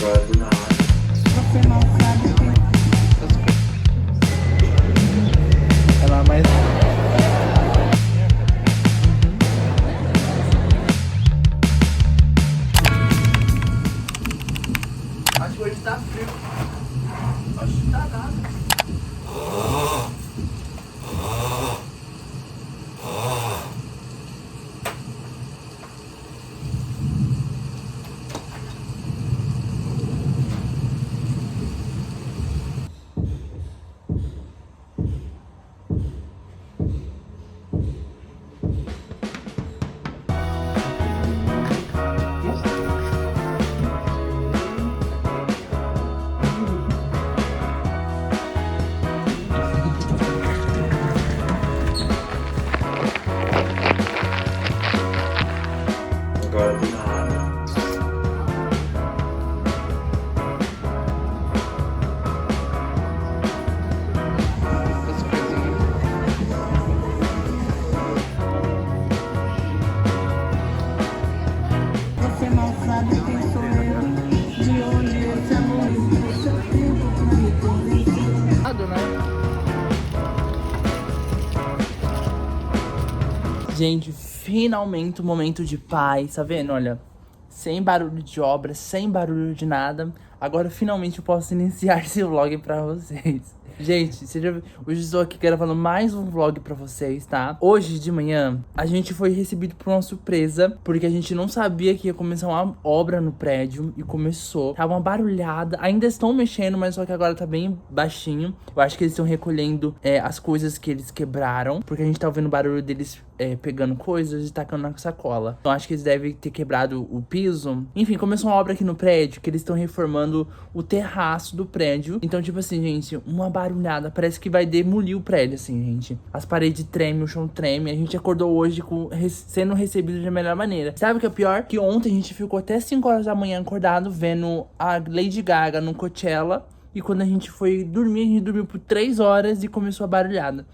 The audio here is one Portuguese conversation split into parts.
Agora do nada. Você não sabe quem. Ela mais. Acho que hoje tá frio. Oxe, tá nada. Agora do nada. Você não sabe quem sou eu. De onde esse amor me seu tempo pra me convencer. Né? Gente, finalmente um momento de paz, tá vendo? Olha, sem barulho de obra, sem barulho de nada. Agora finalmente eu posso iniciar esse vlog pra vocês. Gente, hoje estou aqui gravando mais um vlog pra vocês, tá? Hoje de manhã, a gente foi recebido por uma surpresa, porque a gente não sabia que ia começar uma obra no prédio, e começou. Tava uma barulhada, ainda estão mexendo, mas só que agora tá bem baixinho. Eu acho que eles estão recolhendo as coisas que eles quebraram, porque a gente tá ouvindo o barulho deles pegando coisas e tacando na sacola. Então acho que eles devem ter quebrado o piso. Enfim, começou uma obra aqui no prédio, que eles estão reformando o terraço do prédio. Então, tipo assim, gente, uma barulhada. Parece que vai demolir o prédio, assim, gente. As paredes tremem, o chão treme. A gente acordou hoje sendo recebido de melhor maneira. Sabe o que é pior? Que ontem a gente ficou até 5 horas da manhã acordado, vendo a Lady Gaga no Coachella. E quando a gente foi dormir, a gente dormiu por 3 horas e começou a barulhada.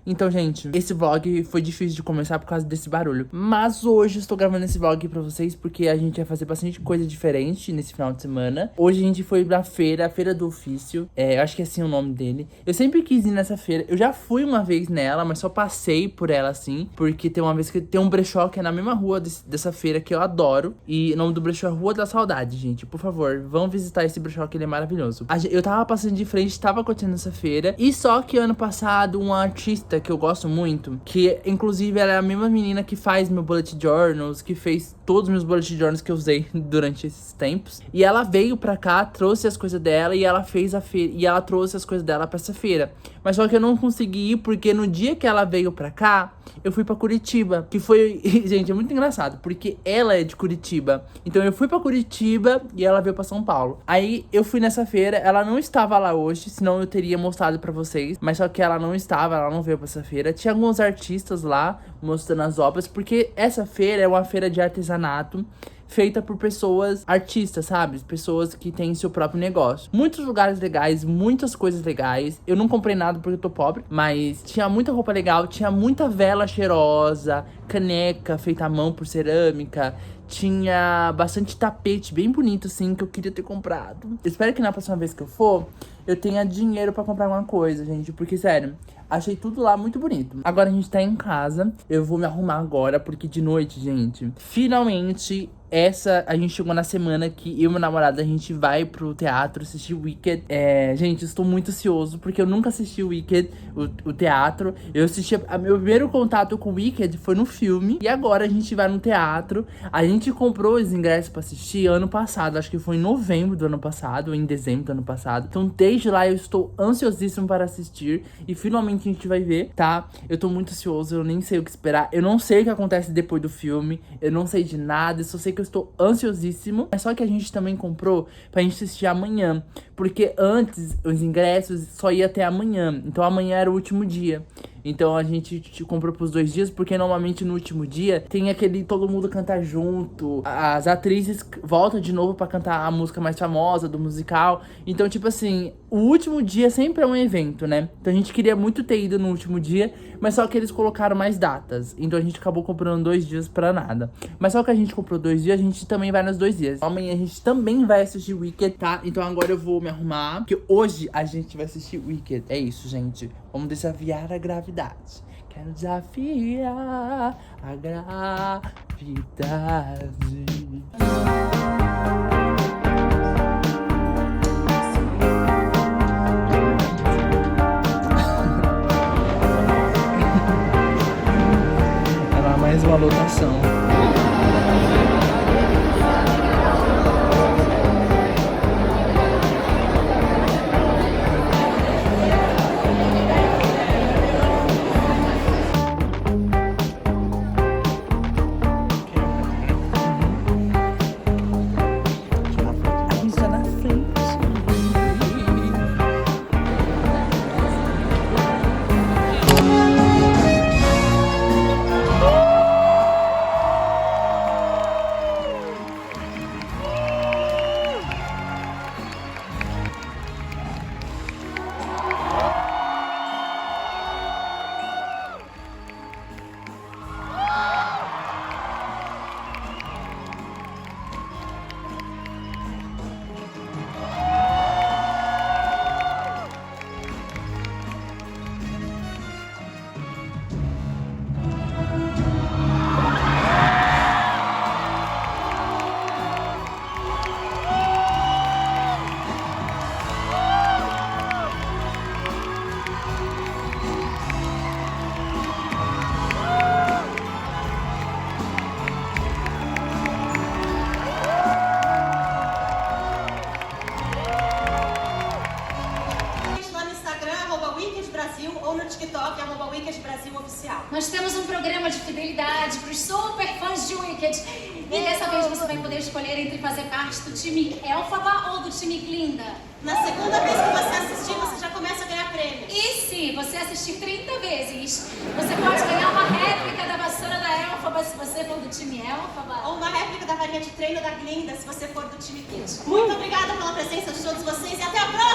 Então, gente, esse vlog foi difícil de começar por causa desse barulho. Mas hoje eu estou gravando esse vlog pra vocês porque a gente vai fazer bastante coisa diferente nesse final de semana. Hoje a gente foi pra feira, a Feira do Ofício. Eu acho que é assim o nome dele. Eu sempre quis ir nessa feira. Eu já fui uma vez nela, mas só passei por ela assim. Porque tem uma vez que tem um brechó que é na mesma rua dessa feira que eu adoro. E o nome do brechó é Rua da Saudade, gente. Por favor, vão visitar esse brechó que ele é maravilhoso. Eu tava passando de frente, tava acontecendo essa feira. E só que ano passado, uma artista que eu gosto muito, que inclusive ela é a mesma menina que faz meu bullet journals, que fez todos os meus bullet journals que eu usei durante esses tempos. E ela veio pra cá, trouxe as coisas dela e ela fez a feira, e ela trouxe as coisas dela pra essa feira. Mas só que eu não consegui ir porque no dia que ela veio pra cá, eu fui pra Curitiba, que foi, gente, é muito engraçado, porque ela é de Curitiba. Então eu fui pra Curitiba e ela veio pra São Paulo. Aí eu fui nessa feira, ela não estava lá hoje, senão eu teria mostrado pra vocês. Mas só que ela não estava, ela não veio pra essa feira. Tinha alguns artistas lá mostrando as obras, porque essa feira é uma feira de artesanato feita por pessoas artistas, sabe? Pessoas que têm seu próprio negócio. Muitos lugares legais, muitas coisas legais. Eu não comprei nada porque eu tô pobre, mas tinha muita roupa legal, tinha muita vela cheirosa, caneca feita à mão por cerâmica. Tinha bastante tapete bem bonito, assim, que eu queria ter comprado. Espero que na próxima vez que eu for, eu tenha dinheiro pra comprar alguma coisa, gente. Porque, sério, achei tudo lá muito bonito. Agora a gente tá em casa. Eu vou me arrumar agora, porque de noite, gente, finalmente... a gente chegou na semana que eu e meu namorado, a gente vai pro teatro assistir Wicked. Gente, estou muito ansioso, porque eu nunca assisti o Wicked, o teatro. Eu assisti, meu primeiro contato com o Wicked foi no filme. E agora a gente vai no teatro. A gente comprou os ingressos pra assistir ano passado, acho que foi em novembro do ano passado, ou em dezembro do ano passado. Então desde lá eu estou ansiosíssimo para assistir. E finalmente a gente vai ver, tá? Eu tô muito ansioso, eu nem sei o que esperar. Eu não sei o que acontece depois do filme. Eu não sei de nada, eu só sei que eu estou ansiosíssimo. Mas só que a gente também comprou pra gente assistir amanhã, porque antes os ingressos só ia até amanhã. Então amanhã era o último dia. Então a gente comprou pros 2 dias, porque normalmente no último dia tem aquele todo mundo cantar junto. As atrizes voltam de novo pra cantar a música mais famosa do musical. Então, tipo assim, o último dia sempre é um evento, né? Então a gente queria muito ter ido no último dia, mas só que eles colocaram mais datas. Então a gente acabou comprando 2 dias pra nada. Mas só que a gente comprou 2 dias, a gente também vai nos 2 dias. Amanhã a gente também vai assistir Wicked, tá? Então agora eu vou me arrumar, porque hoje a gente vai assistir Wicked. É isso, gente. Vamos desafiar a gravidade. Quero desafiar a gravidade. Era mais uma lotação. A gente tá na frente. Lá no Instagram, @WickedBrasil, ou no TikTok, @WickedBrasilOficial. Nós temos um programa de fidelidade para os super fãs de Wicked. E dessa vez você vai poder escolher entre fazer parte do time Elphaba ou do time Glinda. Na segunda vez que você assistir, você já começa a ganhar prêmios. E se você assistir 30 vezes, você pode ganhar uma réplica da vassoura da Elphaba se você for do time Elphaba. Ou uma réplica da varinha de treino da Glinda, se você for do time Kid. Muito obrigada pela presença de todos vocês e até a próxima!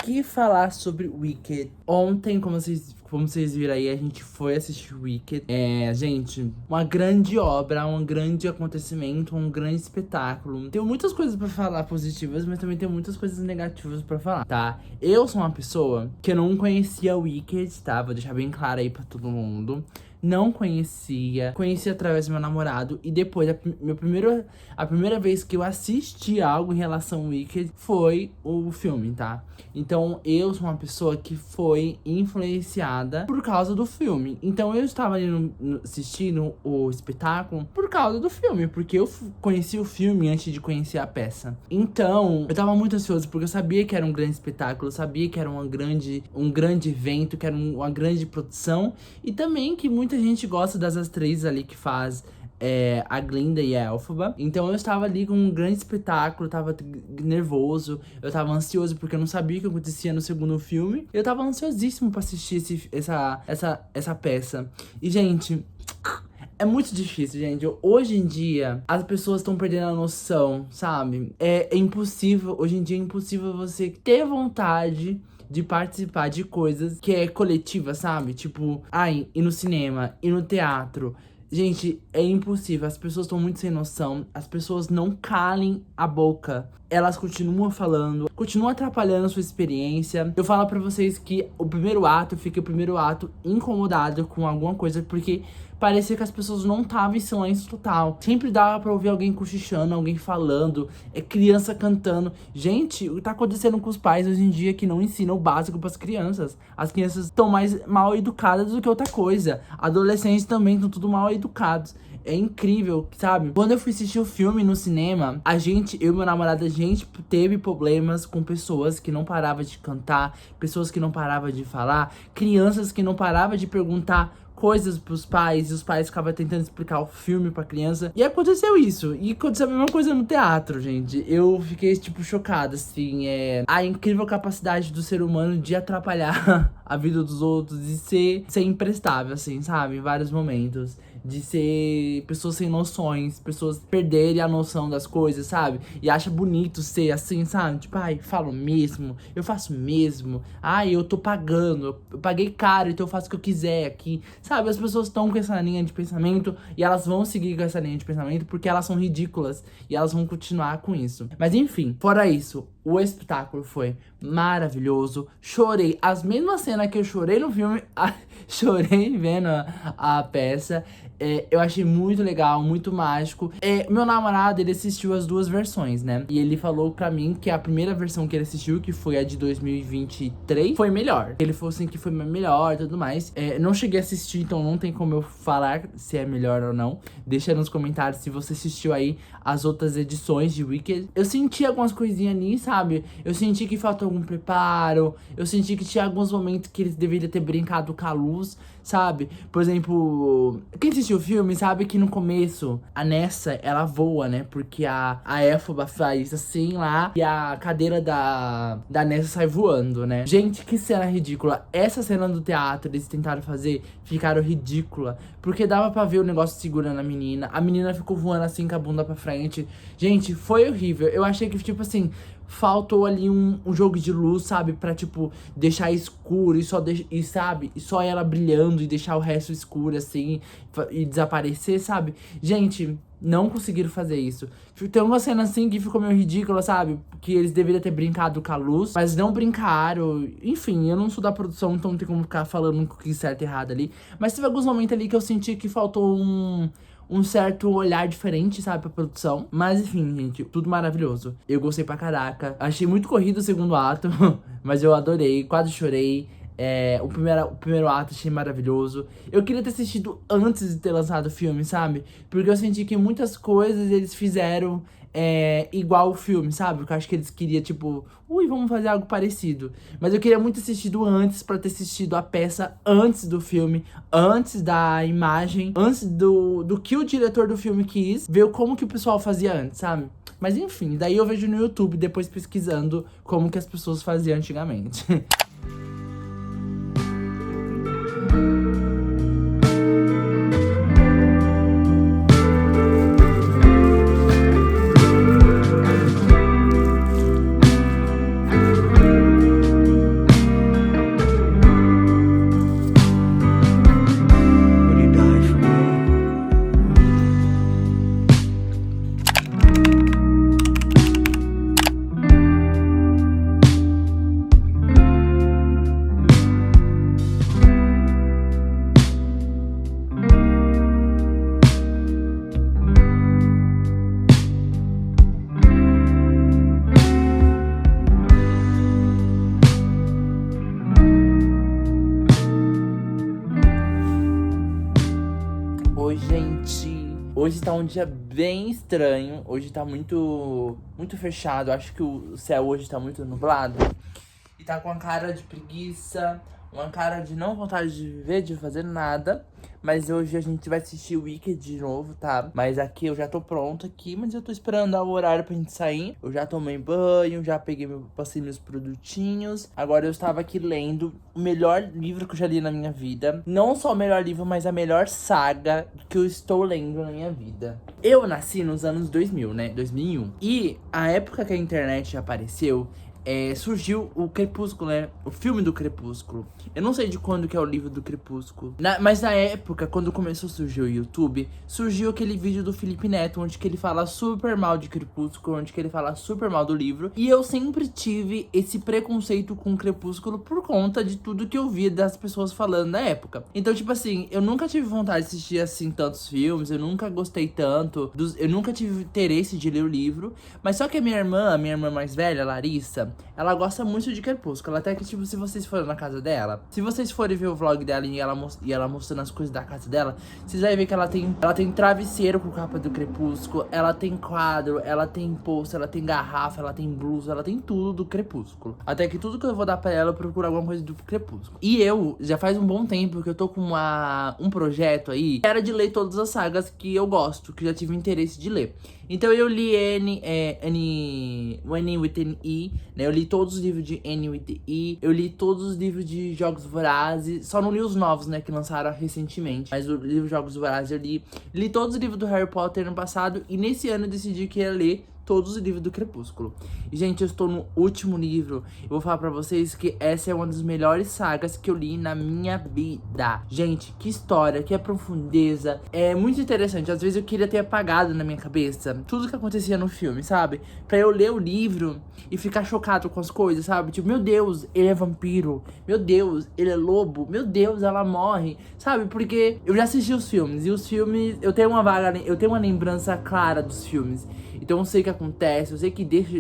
Que falar sobre Wicked. Ontem, como vocês viram aí, a gente foi assistir Wicked. Gente, uma grande obra, um grande acontecimento, um grande espetáculo. Tenho muitas coisas pra falar positivas, mas também tenho muitas coisas negativas pra falar, tá? Eu sou uma pessoa que não conhecia Wicked, tá? Vou deixar bem claro aí pra todo mundo. Não conhecia, conheci através do meu namorado. E depois, a primeira vez que eu assisti algo em relação ao Wicked foi o filme, tá? Então, eu sou uma pessoa que foi influenciada por causa do filme. Então, eu estava ali assistindo o espetáculo por causa do filme. Porque eu conheci o filme antes de conhecer a peça. Então, eu tava muito ansioso porque eu sabia que era um grande espetáculo. Eu sabia que era um grande evento, que era uma grande produção. E também que muita gente gosta das atrizes ali que faz a Glinda e a Elphaba. Então eu estava ali com um grande espetáculo, eu tava nervoso, eu tava ansioso porque eu não sabia o que acontecia no segundo filme. Eu tava ansiosíssimo pra assistir essa peça. E, gente, é muito difícil, gente. Hoje em dia, as pessoas estão perdendo a noção, sabe? É impossível, hoje em dia é impossível você ter vontade de participar de coisas que é coletiva, sabe? Tipo, ir no cinema, ir no teatro. Gente, é impossível. As pessoas estão muito sem noção. As pessoas não calem a boca. Elas continuam falando, continuam atrapalhando a sua experiência. Eu falo pra vocês que o primeiro ato, eu fiquei o primeiro ato incomodado com alguma coisa, porque parecia que as pessoas não estavam em silêncio total. Sempre dava pra ouvir alguém cochichando, alguém falando, criança cantando. Gente, o que tá acontecendo com os pais hoje em dia que não ensinam o básico pras crianças? As crianças estão mais mal educadas do que outra coisa. Adolescentes também estão tudo mal educados. É incrível, sabe? Quando eu fui assistir o filme no cinema, eu e meu namorado, a gente teve problemas com pessoas que não paravam de cantar, pessoas que não paravam de falar, crianças que não paravam de perguntar coisas pros pais e os pais ficavam tentando explicar o filme pra criança. E aconteceu isso. E aconteceu a mesma coisa no teatro, gente. Eu fiquei, tipo, chocada, assim. A incrível capacidade do ser humano de atrapalhar a vida dos outros e ser imprestável, assim, sabe? Em vários momentos. De ser pessoas sem noções, pessoas perderem a noção das coisas, sabe? E acha bonito ser assim, sabe? Tipo, ai, falo mesmo, eu faço mesmo. Ai, eu tô pagando, eu paguei caro, então eu faço o que eu quiser aqui. Sabe, as pessoas estão com essa linha de pensamento e elas vão seguir com essa linha de pensamento porque elas são ridículas e elas vão continuar com isso. Mas enfim, fora isso, o espetáculo foi maravilhoso. Chorei. As mesmas cenas que eu chorei no filme, chorei vendo a peça. Eu achei muito legal, muito mágico. Meu namorado, ele assistiu as duas versões, né? E ele falou pra mim que a primeira versão que ele assistiu, que foi a de 2023, foi melhor. Ele falou assim que foi melhor e tudo mais. Não cheguei a assistir, então não tem como eu falar se é melhor ou não. Deixa nos comentários se você assistiu aí as outras edições de Wicked. Eu senti algumas coisinhas ali, sabe? Eu senti que faltou algum preparo. Eu senti que tinha alguns momentos que eles deveriam ter brincado com a luz, sabe? Por exemplo, quem assistiu o filme sabe que no começo a Nessa, ela voa, né? Porque a Elphaba faz assim lá e a cadeira da Nessa sai voando, né? Gente, que cena ridícula. Essa cena do teatro eles tentaram fazer, ficaram ridícula. Porque dava pra ver o negócio segurando a menina ficou voando assim com a bunda pra frente. Gente, foi horrível. Eu achei que, tipo assim, faltou ali um jogo de luz, sabe? Pra, tipo, deixar escuro e sabe? E só ela brilhando e deixar o resto escuro, assim, e desaparecer, sabe? Gente, não conseguiram fazer isso. Tem uma cena assim que ficou meio ridícula, sabe? Que eles deveriam ter brincado com a luz, mas não brincaram. Enfim, eu não sou da produção, então não tem como ficar falando o que é certo e errado ali. Mas teve alguns momentos ali que eu senti que faltou um certo olhar diferente, sabe, pra produção. Mas enfim, gente, tudo maravilhoso. Eu gostei pra caraca. Achei muito corrido o segundo ato, mas eu adorei, quase chorei. O primeiro ato achei maravilhoso. Eu queria ter assistido antes de ter lançado o filme, sabe? Porque eu senti que muitas coisas eles fizeram igual o filme, sabe? Porque eu acho que eles queriam, tipo, vamos fazer algo parecido. Mas eu queria muito ter assistido antes, pra ter assistido a peça antes do filme, antes da imagem, antes do que o diretor do filme quis, ver como que o pessoal fazia antes, sabe? Mas enfim, daí eu vejo no YouTube, depois pesquisando como que as pessoas faziam antigamente. Hoje tá um dia bem estranho, hoje tá muito fechado, acho que o céu hoje tá muito nublado. E tá com uma cara de preguiça, uma cara de não vontade de viver, de fazer nada. Mas hoje a gente vai assistir o Wicked de novo, tá? Mas aqui eu já tô pronto aqui, mas eu tô esperando o horário pra gente sair. Eu já tomei banho, já passei meus produtinhos. Agora eu estava aqui lendo o melhor livro que eu já li na minha vida. Não só o melhor livro, mas a melhor saga que eu estou lendo na minha vida. Eu nasci nos anos 2000, né? 2001. E a época que a internet apareceu, surgiu o Crepúsculo, né? O filme do Crepúsculo. Eu não sei de quando que é o livro do Crepúsculo. Mas na época, quando começou a surgir o YouTube, surgiu aquele vídeo do Felipe Neto, onde que ele fala super mal de Crepúsculo, onde que ele fala super mal do livro. E eu sempre tive esse preconceito com o Crepúsculo por conta de tudo que eu via das pessoas falando na época. Então, tipo assim, eu nunca tive vontade de assistir, assim, tantos filmes. Eu nunca gostei tanto. Eu nunca tive interesse de ler o livro. Mas só que a minha irmã mais velha, Larissa, namorada, ela gosta muito de Crepúsculo. Até que, tipo, se vocês forem na casa dela, se vocês forem ver o vlog dela e ela mostrando as coisas da casa dela, vocês vão ver que ela tem travesseiro com capa do Crepúsculo, ela tem quadro, ela tem pôster, ela tem garrafa, ela tem blusa, ela tem tudo do Crepúsculo. Até que tudo que eu vou dar pra ela, eu procuro alguma coisa do Crepúsculo. E eu, já faz um bom tempo que eu tô com um projeto aí, que era de ler todas as sagas que eu gosto, que já tive interesse de ler. Então eu li Annie with an E, né? Eu li todos os livros de Annie with the E. Eu li todos os livros de Jogos Vorazes. Só não li os novos, né? Que lançaram recentemente. Mas o livro Jogos Vorazes eu li. Li todos os livros do Harry Potter no passado. E nesse ano eu decidi que ia ler todos os livros do Crepúsculo. E, gente, eu estou no último livro. Eu vou falar pra vocês que essa é uma das melhores sagas que eu li na minha vida. Gente, que história, que profundeza. É muito interessante. Às vezes eu queria ter apagado na minha cabeça tudo que acontecia no filme, sabe? Pra eu ler o livro e ficar chocado com as coisas, sabe? Tipo, meu Deus, ele é vampiro. Meu Deus, ele é lobo. Meu Deus, ela morre. Sabe? Porque eu já assisti os filmes. E os filmes, eu tenho uma lembrança clara dos filmes. Então eu sei o que acontece,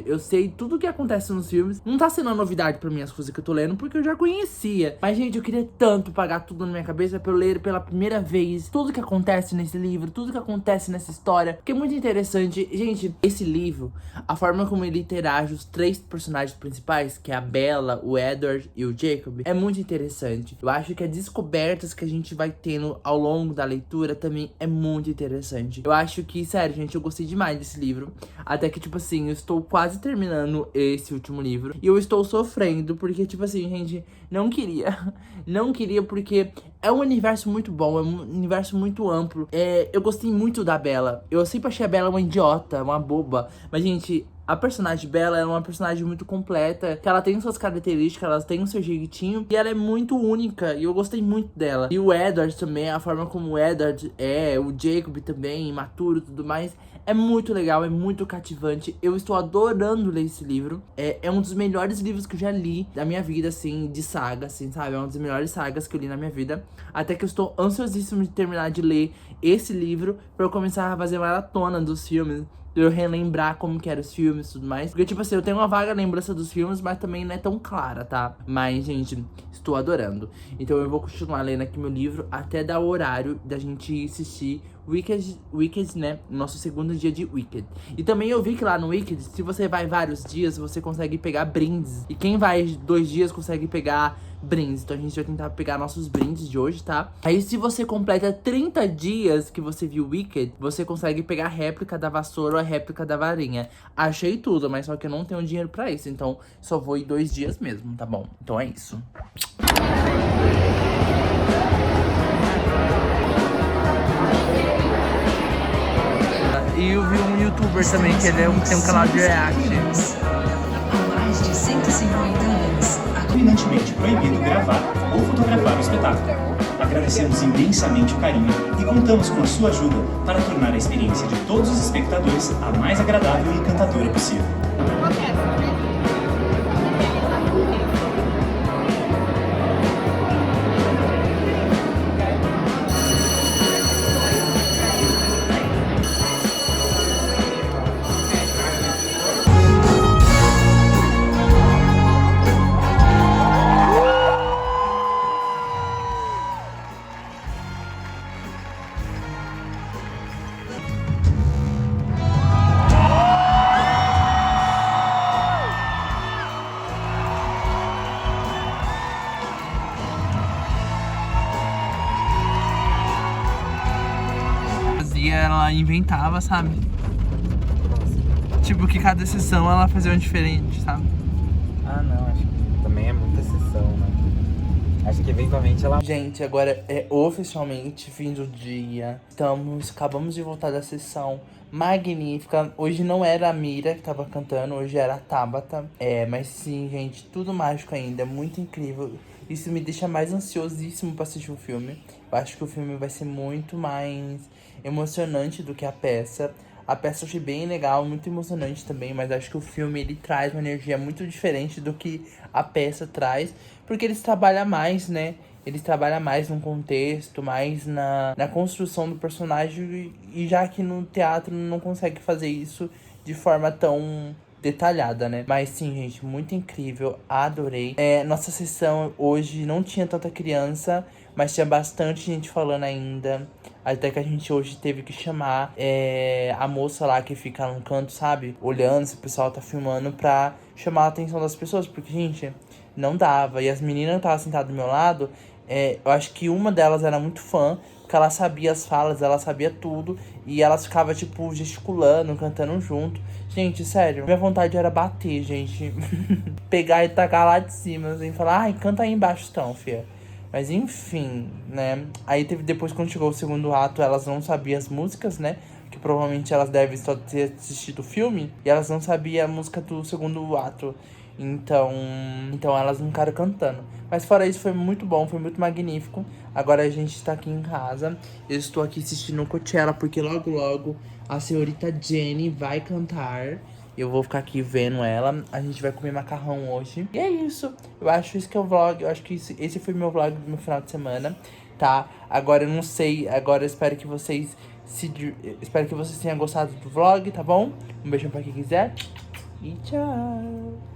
eu sei tudo o que acontece nos filmes. Não tá sendo uma novidade pra mim as coisas que eu tô lendo, porque eu já conhecia. Mas, gente, eu queria tanto pagar tudo na minha cabeça pra eu ler pela primeira vez tudo o que acontece nesse livro, tudo o que acontece nessa história. Porque é muito interessante. Gente, esse livro, a forma como ele interage os três personagens principais, que é a Bella, o Edward e o Jacob, é muito interessante. Eu acho que as descobertas que a gente vai tendo ao longo da leitura também é muito interessante. Eu acho que, sério, gente, eu gostei demais desse livro. Até que, tipo assim, eu estou quase terminando esse último livro. E eu estou sofrendo, porque, tipo assim, gente, não queria. Não queria, porque é um universo muito bom, é um universo muito amplo. Eu gostei muito da Bella. Eu sempre achei a Bella uma idiota, uma boba. Mas, gente, a personagem Bella é uma personagem muito completa, que ela tem suas características, ela tem o seu jeitinho, e ela é muito única, e eu gostei muito dela. E o Edward também, a forma como o Edward é, o Jacob também, imaturo e tudo mais, é muito legal, é muito cativante. Eu estou adorando ler esse livro. É um dos melhores livros que eu já li da minha vida, assim, de saga, assim, sabe? É uma das melhores sagas que eu li na minha vida. Até que eu estou ansiosíssimo de terminar de ler esse livro pra eu começar a fazer maratona dos filmes. Eu relembrar como que eram os filmes e tudo mais. Porque, tipo assim, eu tenho uma vaga lembrança dos filmes, mas também não é tão clara, tá? Mas, gente, estou adorando. Então eu vou continuar lendo aqui meu livro até dar o horário da gente assistir Wicked, né? Nosso segundo dia de Wicked. E também eu vi que lá no Wicked, se você vai vários dias, você consegue pegar brindes. E quem vai 2 dias consegue pegar brindes. Então a gente vai tentar pegar nossos brindes de hoje, tá? Aí se você completa 30 dias que você viu Wicked, você consegue pegar a réplica da vassoura ou a réplica da varinha. Achei tudo, mas só que eu não tenho dinheiro pra isso. Então só vou em 2 dias mesmo, tá bom? Então é isso. E eu vi um youtuber também, que ele tem um canal de react. Há mais de 150 anos. Terminantemente proibido gravar ou fotografar o espetáculo. Agradecemos imensamente o carinho e contamos com a sua ajuda para tornar a experiência de todos os espectadores a mais agradável e encantadora possível. Ela inventava, sabe? Tipo, que cada sessão ela fazia um diferente, sabe? Ah, não, acho que também é muita sessão, né? Acho que eventualmente ela... Gente, agora é oficialmente fim do dia. Acabamos de voltar da sessão magnífica. Hoje não era a Mira que tava cantando, hoje era a Tabata. Mas sim, gente, tudo mágico ainda, muito incrível. Isso me deixa mais ansiosíssimo pra assistir o filme. Eu acho que o filme vai ser muito mais emocionante do que a peça. A peça eu achei bem legal, muito emocionante também, mas acho que o filme ele traz uma energia muito diferente do que a peça traz, porque eles trabalham mais, né? Eles trabalham mais num contexto, mais na construção do personagem, e já que no teatro não consegue fazer isso de forma tão detalhada, né? Mas sim, gente, muito incrível, adorei. Nossa sessão hoje não tinha tanta criança, mas tinha bastante gente falando ainda. Até que a gente hoje teve que chamar a moça lá que fica no canto, sabe? Olhando se o pessoal tá filmando pra chamar a atenção das pessoas. Porque, gente, não dava. E as meninas que estavam sentadas do meu lado, eu acho que uma delas era muito fã, porque ela sabia as falas, ela sabia tudo. E elas ficavam, tipo, gesticulando, cantando junto. Gente, sério, minha vontade era bater, gente. Pegar e tacar lá de cima, assim, falar, ai, canta aí embaixo então, fia. Mas enfim, né? Aí teve depois, quando chegou o segundo ato, elas não sabiam as músicas, né? Que provavelmente elas devem só ter assistido o filme. E elas não sabiam a música do segundo ato. Então elas não ficaram cantando. Mas fora isso, foi muito bom, foi muito magnífico. Agora a gente tá aqui em casa. Eu estou aqui assistindo o Coachella, porque logo logo a senhorita Jennie vai cantar. Eu vou ficar aqui vendo ela. A gente vai comer macarrão hoje. E é isso. Eu acho isso que é o vlog. Eu acho que esse foi meu vlog do meu final de semana, tá? Agora eu não sei. Agora eu espero que vocês espero que vocês tenham gostado do vlog, tá bom? Um beijão pra quem quiser. E tchau.